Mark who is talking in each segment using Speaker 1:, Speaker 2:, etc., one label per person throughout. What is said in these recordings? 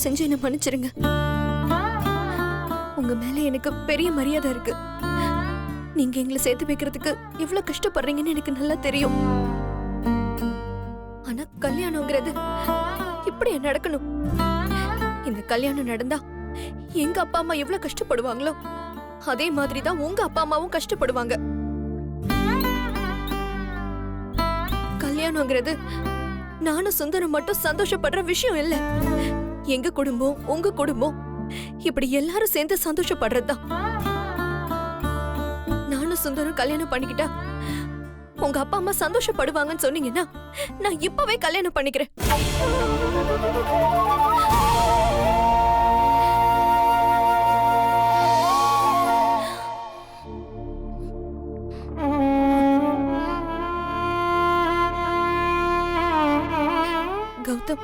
Speaker 1: செஞ்சு என்ன மன்னிச்சிருங்க. உங்க மேல எனக்கு பெரிய மரியாதை இருக்கு. நீங்க எங்களை சேர்த்து வைக்கிறதுக்கு எவ்வளவு கஷ்டப்படுறீங்கன்னு எனக்கு நல்லா தெரியும். ஆனா கல்யாணம்ங்கிறது இப்படி நடக்கணும். இந்த கல்யாணம் நடந்தா எங்க அப்பா அம்மா எவ்வளவு கஷ்டப்படுவாங்களோ அதே மாதிரிதான் உங்க அப்பா அம்மாவும் கஷ்டப்படுவாங்க. கல்யாணம்ங்கிறது நானும் சுந்தரம் மட்டும் சந்தோஷப்படுற விஷயம் இல்ல. எங்க குடும்பம் உங்க குடும்பம் இப்படி எல்லாரும் சேர்ந்து சந்தோஷப்படுறதுதான். நானும் சுந்தரம் கல்யாணம் பண்ணிக்கிட்டா உங்க அப்பா அம்மா சந்தோஷப்படுவாங்கன்னு சொன்னீங்கன்னா நான் இப்பவே கல்யாணம் பண்ணிக்கிறேன். கௌதம்,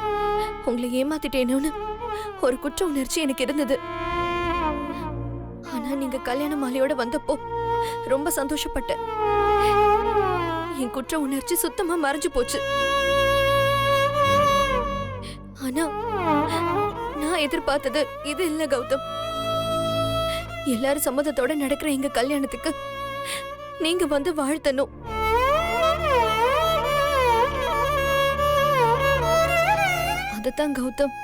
Speaker 1: உங்களை ஏமாத்திட்டேனோன்னு ஒரு குற்ற உணர்ச்சி எனக்கு இருந்தது. ஆனா நீங்க கல்யாண மாலையோட வந்தப்போ ரொம்ப சந்தோஷப்பட்டேன். என் குற்ற உணர்ச்சி சுத்தமா மறைஞ்சு போச்சு. ஆனா நான் எதிர்பார்த்தது இது இல்ல கௌதம். எல்லாரும் சம்மதத்தோட நடக்கிற எங்க கல்யாணத்துக்கு நீங்க வந்து வாழ்த்தணும். அதுதான் கௌதம்.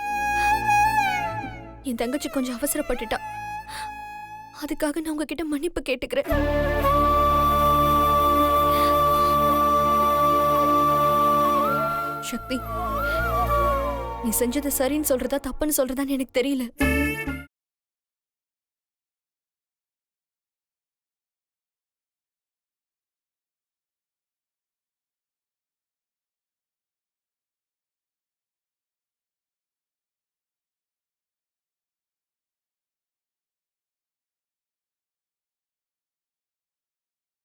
Speaker 1: என் தங்கச்சி கொஞ்சம் அவசரப்பட்டுட்டா. அதுக்காக நான் உங்ககிட்ட மன்னிப்பு கேட்டுக்கிறேன். சக்தி, நீ செஞ்சது சரின்னு சொல்றதா தப்புன்னு சொல்றதான்னு எனக்கு தெரியல.